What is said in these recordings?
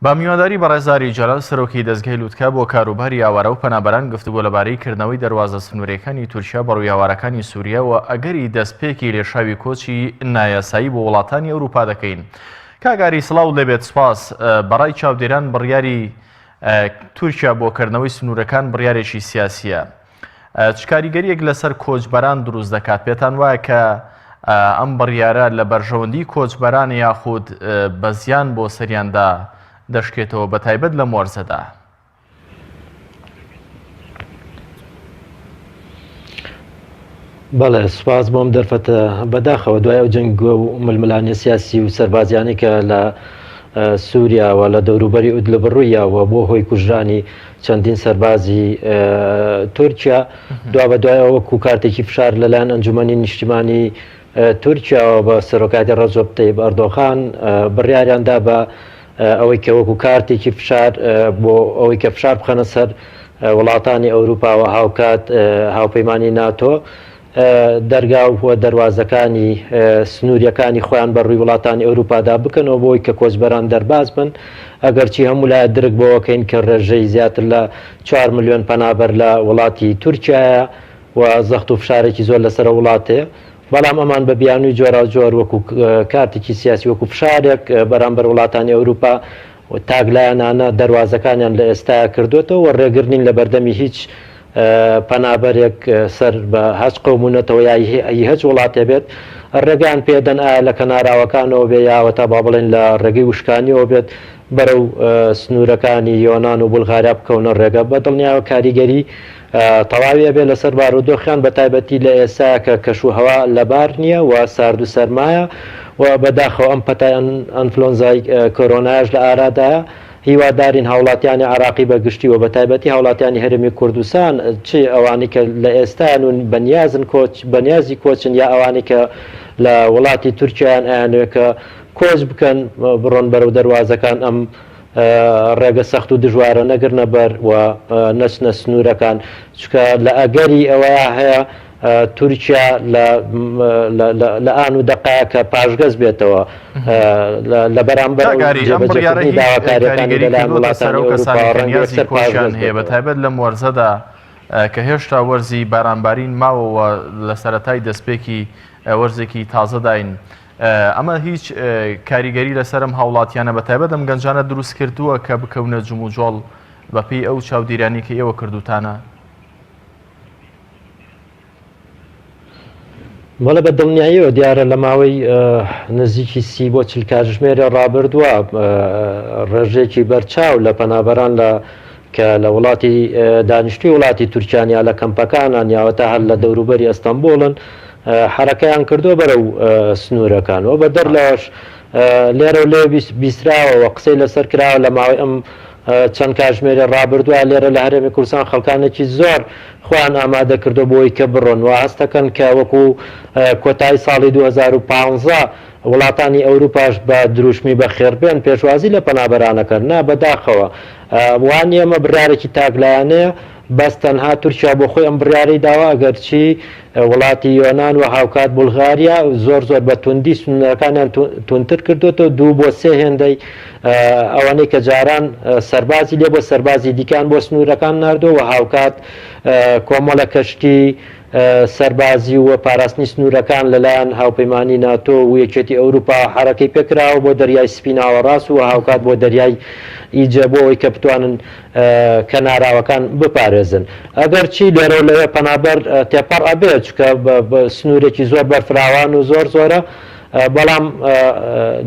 با میوانداری بەڕێزاری جەلال سەرۆکی دەستگای لووتکە بۆ کاروباری ئاوارە و پەنابەران گفتوگۆ لەبارەی کردنەوەی دەواازە سنوورەکانی تورکیا بەڕووی ئاوارەکانی سووریا و ئەگەری دەستپێکی لێشاوی کۆچی نایاسایی بۆ وڵاتانی ئەوروپا دەکەین. کاگاری سڵاو لێبێت سپاس. بەڕای چاودێران بڕیاری تورکیا بۆکردنەوەی سنوورەکان بڕیارێکی سیاسیە. چ کاریگەریەک لەسەر کۆچبەران دروست دەکات؟ پێتان وایە کە ئەم بڕیارە لە بەرژەوەندی کۆچبەران یاخود بە زیان بۆ سەریاندا دەشکێتەوە بەتایبەت لە مۆرزەدا؟ بەڵێ سوپاس بۆم دەرفەتە بەداخەوە دوای ئەو جەنگ و ململانە سیاسی و سەربازیانی کە لە سووریاوە لە دەوروبەری ئودلە بڕوویەوە بۆ هۆی کوژرانی چەندین سەربازی تورکیا دوا بە دوایەوە وەکو کارتێکی فشار لەلایەن ئەنجومەنی نیشتیمانی تورکیاوە بە سەرۆکاتی ڕەجەب تەیب ئەردۆغان بڕیاریاندا بە ئەوەی کە وەکو کارتێکی فشار بۆ ئەوەی کە فشار بخەنە سەر وڵاتانی ئەوروپاوە هاوکات هاوپەیمانی ناتۆ دەرگاو دەواازەکانی سنووریەکانی خۆیان بەڕووی وڵاتانی ئەوروپادا بکەنەوە بۆی کە کۆچبەران دەرباز بن ئەگەرچی هەموو لایە درک بۆەکەین کە ڕێژەی زیاتر لە 4 ملیۆن پەنابەر لە وڵاتی تورکیایە و زەخت و فشارێکی زۆر لەسەر وڵاتەیە، بەڵام ئەمان بە بیانووی جۆرا جۆر وەکو کارتێکی سیاسی وەکو فشارێک بەرامبەر وڵاتانی ئەوروپا تاگلایەنانە دەواازەکانیان لە ئێستا کردوێتەوە و ڕێگرنین لە بەردەمی هیچ پەنابەرێک سەر بە هەچ قەومونەتەوە یای هەچ وڵاتێ بێت ڕێگان پێدەن ئایا لە کەناراوەکانەوە بێ یاوە تا با بڵێن لە ڕێگەی وشکانیەوە بێت بەرەو سنوورەکانی یۆناان و بولغاریا بکەونە ڕێگە بە دڵنیاوە کاریگەری تەواوی بێ لەسەر بارودۆخیان بە تایبەتی لە ئێستا کە کەشوهەوا لەبار نییە و سارد و سەرمایە و بەداخەوە ئەم پەتای ئەنفلۆنزای کۆرۆنایش لە ئارادایە هیوادارین هاوڵاتیانی عراقی بەگشتیوە بە تایبەتی هاوڵاتیانی هەرێمی کوردستان چی ئەوانی کە لە ئێستان و بەنیازی کۆچن یا ئەوانی کە لە وڵاتی تورکیایان ئەیانوێت کە کۆچ بکەن بڕۆن بەرەو دەواازەکان ئەم ڕێگە سەخت و دژوارە نەگرنە بەر و نەچنە سنوورەکان چکە لە ئەگەری ئەوەیە هەیە تورکیا لە ئان و دەقەیە کە پاشگەز بێتەوە لە بەرامبەر داواکاریەکانی لەلایەن وڵاتانی ئەوروپا هەیە بە تایبەت لە مۆرزەدا کە هێشتا وەرزی بارانبارین ماوەوە لە سەرەتای دەستپێکی وەرزێکی تازەداین. ئەمە هیچ کاریگەری لەسەرم هاوڵاتیانە بە تایبەت ئەم گەنجانە دروست کردووە کە بکەونە جوم و جۆڵ بەپێی ئەو چاودێرانی کە ئێوە کردوتانە؟ بەڵێ بە دڵنیاییەوە دیارە لە ماوەی نزیکی 30 بۆ 40 کاتژمێرە ڕابردووە ڕێژێکی بەرچاو لە پەنابەران کە لە وڵاتی دانیشتوی وڵاتی تورکیانیا لە کەمپەکانان یاوەتا هەر لە دەوروبەری ئەستەمبولن حرەکەیان کردو بەرەو سنوورەکانەوە بە دەرلاش لێرە و لێ بیستراوەوە قسەی لەسەر کراوە لە ماوەی ئەم چەند کاتژمێرە ڕابردووە لێرە لە هەرێمی کوردستان خەڵکانێکی زۆر خۆیان ئامادە کردو بۆی کە بڕۆن و هەستەکەن کە وەکو کۆتایی ساڵی 2015 وڵاتانی ئەوروپاش بە دروشمی بە خێربێن پێشوازی لە پەنابەرانەکەن نا بەداخەوە وان ئێمە بڕارێکی تاگلایانەیە بەس تەنها تورکیا بۆ خۆی ئەم بڕیارەی داوا ئەگەرچی وڵاتی یۆناان و هاوکات بولغاریا زۆر بە توندی سنوورەکانیان تونتر کردوێتەوە 2 بۆ 3 هێندەی ئەوانەی کە جاران سەربازی لێ بۆ سەربازی دیکان بۆ سنوورەکان نردۆ و هاوکات کۆمەڵە کەشتی سەربازی و پاراستنی سنوورەکان لەلایەن هاوپەیمانی ناتۆ و یەکێتی ئەوروپا حرەکەی پێکراوە بۆ دەریای سپیناوە ڕاست و هاوکات بۆ دەریای ئیجە بۆەوەی کە بتوانن کەناراوەکان بپارێزن ئەگەرچی لێرە لەوێ پەنابەر تێپەڕ ئەبێت چکە سنوورێکی زۆر بەرفراوان و زۆرە بەڵام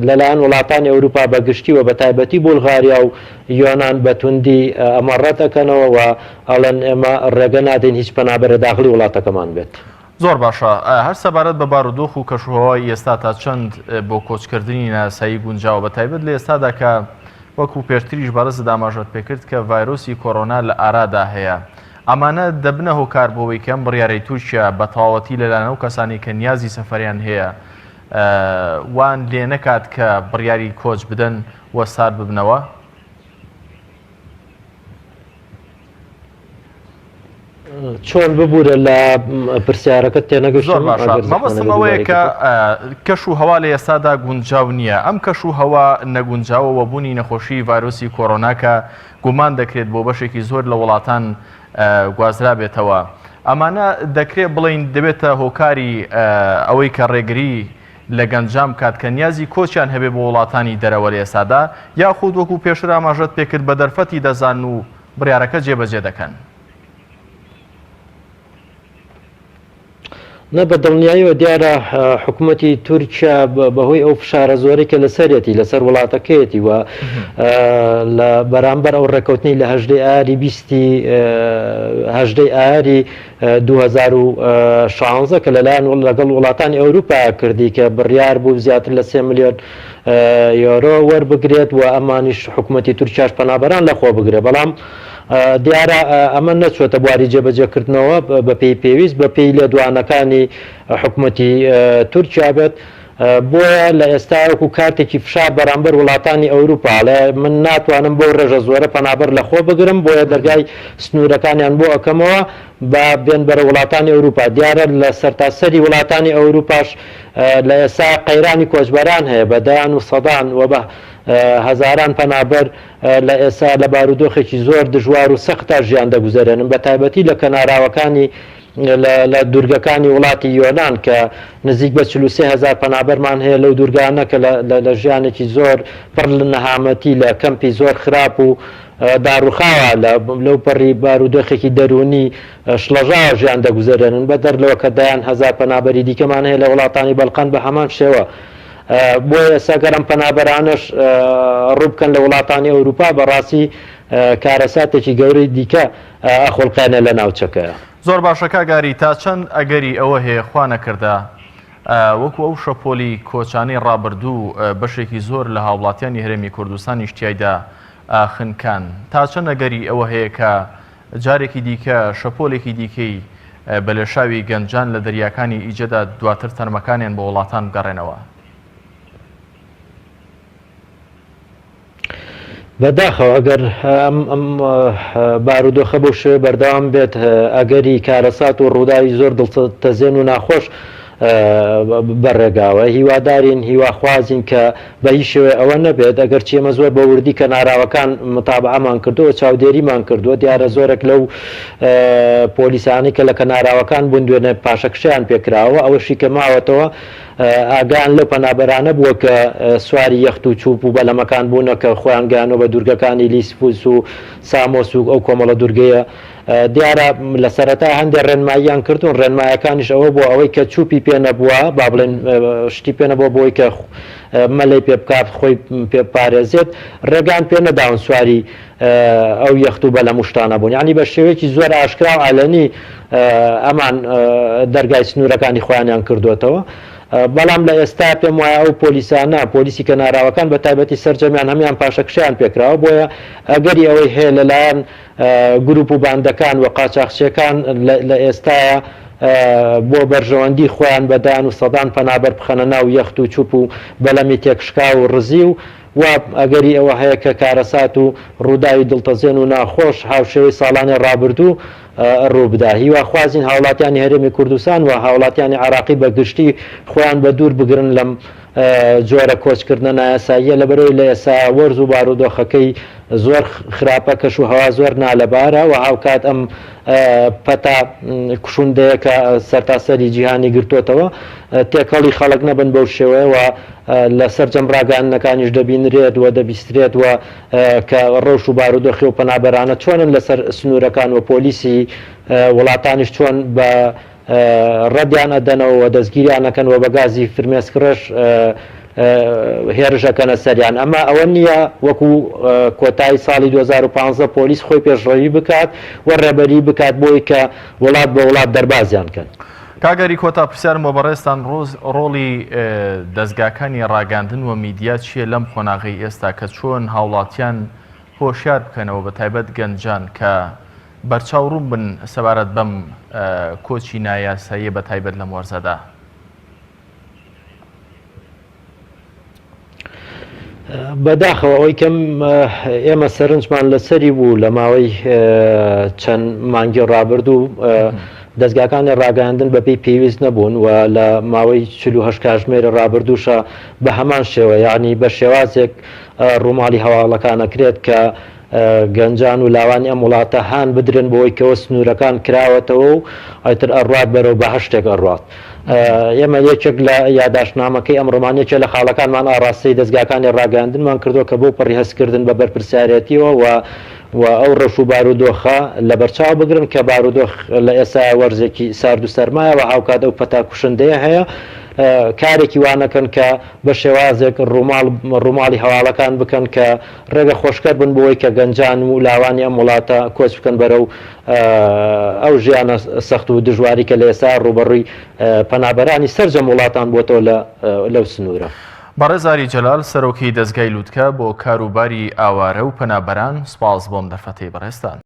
لەلایەن وڵاتانی ئەوروپا بەگشتیوە بە تایبەتی بولغاریا و یۆناان بە توندی ئەمە ڕەتەکەنەوە و ئەڵەن ئێمە ڕێگە نادەین هیچ پەنابەرە داخلی وڵاتەکەمان بێت. زۆر باشە. هەر سەبارەت بە بارودۆخ و کەشوهەوای ئێستا تا چەند بۆ کۆچکردنی ناسایی گونجاوە بە تایبەت لە ئێستادا کە وەکو پێشتریش بەڕێز داماژەت پێکرد کە ڤایرۆسی کۆرۆنا لە ئارادا هەیە، ئەمانە دەبنە هۆکار بۆەوەی کەم بڕیارەی تورکیا بە تەواوەتی لەلایەن ئەو کەسانی کە نیازی سەفەریان هەیە وان لێ نەکات کە بڕیاری کۆچ بدەن وە سارد ببنەوە؟ چۆن ببوورە لە پرسیارەکەت تێنەگەشت. زۆر باشە مەبەستم ئەوەیە کە کەش و هەوا لە ئێستادا گونجاو نییە. ئەم کەش و هەوا نەگونجاوەوە بوونی نەخۆشی ڤایرۆسی کۆڕۆناکە گومان دەکرێت بۆ بەشێکی زۆر لە وڵاتان گوازرا بێتەوە. ئەمانە دەکرێت بڵین دەبێتە هۆکاری ئەوەی کە ڕێگری لە گەنجام کات کە نیازی کۆچیان هەبێ بۆ وڵاتانی دەرەوە لە ئێستادا یاخود وەکو پێشتر ئاماژەت پێکرد بە دەرفەتی دەزان و بڕیارەکە جێبەجێ دەکەن. نە بە دڵنیاییەوە دیارە حکوومەتی تورکیا بەهۆی ئەو فشارە زۆرێکە لەسەرەتی لەسەر وڵاتەکەیەتی و لە بەرامبەر ئەو ڕێکەوتنی لە هەژدەی ئاری هەژدەی ئاری 2016 کە لەلایەن لەگەڵ وڵاتانی ئەوروپا کردی کە بڕیار بوو زیاتر لە 3 ملیۆن یۆرۆ وەربگرێت و ئەمانیش حکوومەتی تورکیاش پەنابەران لەخۆ بگرێت. بەڵام دیارە ئەمە نەچۆتە بواری جێبەجێکردنەوە بە پێی پێویست بە پێی لێدوانەکانی حکوومەتی تورکیا بێت. بۆیە لە ئێستا وەکو کارتێکی فشار بەرامبەر وڵاتانی ئەوروپا لە من ناتوانم بۆ ڕێژە زۆرە پەنابەر لەخۆ بگرم بۆیە دەرگای سنوورەکانیان بۆ ئەەکەمەوە بە بێن بەرە وڵاتانی ئەوروپا. دیارە لە سەرتاسەری وڵاتانی ئەوروپاش لە ئێستا قەیرانی کۆچبەران هەیە بەدایان و سەدان و بە هەزاران پەنابەر لە ئێستا لە بارودۆخێکی زۆر دژوار و سەختا ژیان دەگوزارێنن بە تایبەتی لە کەناراوەکانی لە دوورگەکانی وڵاتی یۆناان کە نزیک بە 43,000 پەنابەرمان هەیە لەو دوورگانە کە لە ژیانێکی زۆر پڕ لە نەهامەتی لە کەمپی زۆر خراپ و داڕوخاوە لەو پەڕی بارودۆخێکی دەرونی شڵەژاوە ژیان دەگوزارێنن بە دەرلەوە کە دایان 1000 پەنابەری دیکەمان هەیە لە وڵاتانی بەڵقان بە هەمان شێوە. بۆیە سەگەرم پەنابەرانش ڕووبکەن لە وڵاتانی ئەوروپا بەڕاستی کارەساتێکی گەورەی دیکە ئەخۆڵقیانە لە ناوچەکەیە. زۆر باشە کاگاری تا چەند ئەگەری ئەوە هەیە خوا نەکردا وەکو ئەو شەپۆلی کۆچانەی ڕابردوو بەشێکی زۆر لە هاوڵاتیانی هەرێمی کوردستانی شتیایدا خنکان تا چەند ئەگەری ئەوە هەیە کە جارێکی دیکە شەپۆلێکی دیکەی بە لێشاوی گەنجان لە دەریاکانی ئیجەدا دواتر تەرمەکانیان بە وڵاتان بگەڕێنەوە. بەداخەوە ئەگەر ئەم بارودۆخە بۆ شوێ بەردەوام بێت ئەگەری کارەسات و ڕووداوی زۆر دڵتەزێن و ناخۆش بەڕێگاوە هیوادارین هیواخوازین کە بە هیچ شێوێ ئەوە نەبێت ئەگەر چێمە زۆر بە وردی کە ناراوەکان متابعەمان کردووە چاودێریمان کردووە دیارە زۆرێک لەو پۆلیسانی کە لە کەناراوەکان بوون دوێنێ پاشەکشیان پێکراوە ئەوەشی کە ماوەتەوە ئاگان لەو پەنابەرانە بووە کە سواری یەخت و چوب و بەلەمەکان بوونە کە خۆیان گیانەوە بە دوورگەکانی لیسپوس و سامۆس و ئەو کۆمەڵە دوورگەیە دیارە لە سەرەتا هەندێک ڕێنماییان کردوون ڕێنمایەکانیش ئەوە بۆ ئەوەی کە چوپی پێ نەبووە با بڵێن شتی پێ نەبووە بۆی کە مەلەی پێ بکات خۆی پێ پارێزێت ڕێگان پێ نەداون سواری ئەو یەخت و بەلەم شتانە بوون یعنی بە شێوەیەکی زۆر ئاشکرا و ئالەنی ئەمان دەرگای سنوورەکانی خۆیانیان کردوێتەوە. بەڵام لە ئێستا پێم وایە ئەو پۆلیسانە پۆلیسی کە ناراوەکان بە تایبەتی سەرجەمیان هەمیان پاشەکشیان پێکراوە بۆیە ئەگەری ئەوەی هەیە لەلایەن گروپ و باندەکان و قاچاقچیەکان لە ئێستاە بۆ بەرژەوەندی خۆیان بەدان و سەدان پەنابەر بخەنە ناو یەخت و چوپ و بەلەمی تێکشکا و ڕزی و ئەگەری ئەوە هەیە کە کارەسات و ڕووداوی دڵتەزێن و ناخۆش هاوشێوەی ساڵانی ڕابردوو ڕووبدا هیواخوازین هاوڵاتیانی هەرێمی کوردستان و هاوڵاتیانی عراقی بەگشتی خۆیان بە دوور بگرن لەم جۆرە کۆچکردنە نایاساییە لەبەرەوەی لە ئێستا وەرز و بارودۆخەکەی زۆر خراپە کەش و هەوا زۆر نالەبارە و هاوکات ئەم پەتا کوشوندەیە کە سەرتاسەری جیهانی گرتوۆتەوە تێکەڵی خەڵک نەبن بەو شێوەیە لە سەرجەم ڕاگەاندنەکانیش دەبینرێت و دەبیسترێت و کە ڕەوش و بارودۆخی و پەنابەرانە چۆنن لەسەر سنوورەکان و پۆلیسی وڵاتانیش چۆن بە ڕەدیان ئەدەنەوە و دەستگیریانەکەن و بە گازی فرمێسکڕش هێرشەکەنە سەریان ئەمە ئەوە نییە وەکو کۆتایی ساڵی 2015 پۆلیس خۆی پێشڕەوی بکات و ڕێبەری بکات بۆی کە وڵات بە وڵات دەربازیان کەن. کاگەری کۆتا پرسیارم بۆ بەڕێستان ڕۆڵی دەستگاکانی ڕاگەاندن و میدیا چییە لەم خۆناغی ئێستا کە چۆن هاوڵاتیان هۆشیار بکەنەوە بە تایبەت گەنجان کە بەرچاوڕوون بن سەبارەت بەم کۆچی نایاساییە بە تایبەت لەم وەرزەدا؟ بەداخەوە ئەوەی کەم ئێمە سەرنجمان لەسەری بوو لە ماوەی چەند مانگی ڕابردوو دەستگاکانی ڕاگەاندن بەپێی پێویست نەبوون و لە ماوەی 48 کاتژمێرە ڕابردووشە بە هەمان شێوە یعنی بە شێوازێک ڕووماڵی هەواڵەکانەکرێت کە گەنجان و لاوانی ئەم وڵاتە هان بدرن بۆی کەەوە سنوورەکان کراوەتەوە و ئەتر ئەڕات بەرەو بە هەشتێک ئەڕات. ئێمە یەکێک لە یاداشنامەکەی ئەم ڕۆمانێکە لە خاڵەکانمان ئاڕاستی دەستگاکانی ڕاگەاندنمان کردو کە بۆ پەڕی هەستکردن بە بەرپرسیارەتیەوە و ئەو ڕەش و بارودۆخە لە بەرچاو بگرن کە بارودۆخ لە ئێستا وەرزێکی سارد و سەرمایە و هاوکات ئەو پەتاکوشندەیە هەیە کارێکی وانەکەن کە بە شێوازێک ڕووماڵی هەواڵەکان بکەن کە ڕێگە خۆشکەر بن بۆی کە گەنجان و لاوانی ئەم وڵاتە کۆچ بکەن بەرەو ئەو ژیانە سەخت و دژواری کە لە ئێستا ڕوبەڕووی پەنابەرانی سەرجەم وڵاتان بۆتەوە لەو سنوورە. بەڕێزاری جەلال سەرۆکی دەستگای لووتکە بۆ کاروباری ئاوارە و پەنابەران سوپاس بۆم دەرفەتەی بەڕێستان.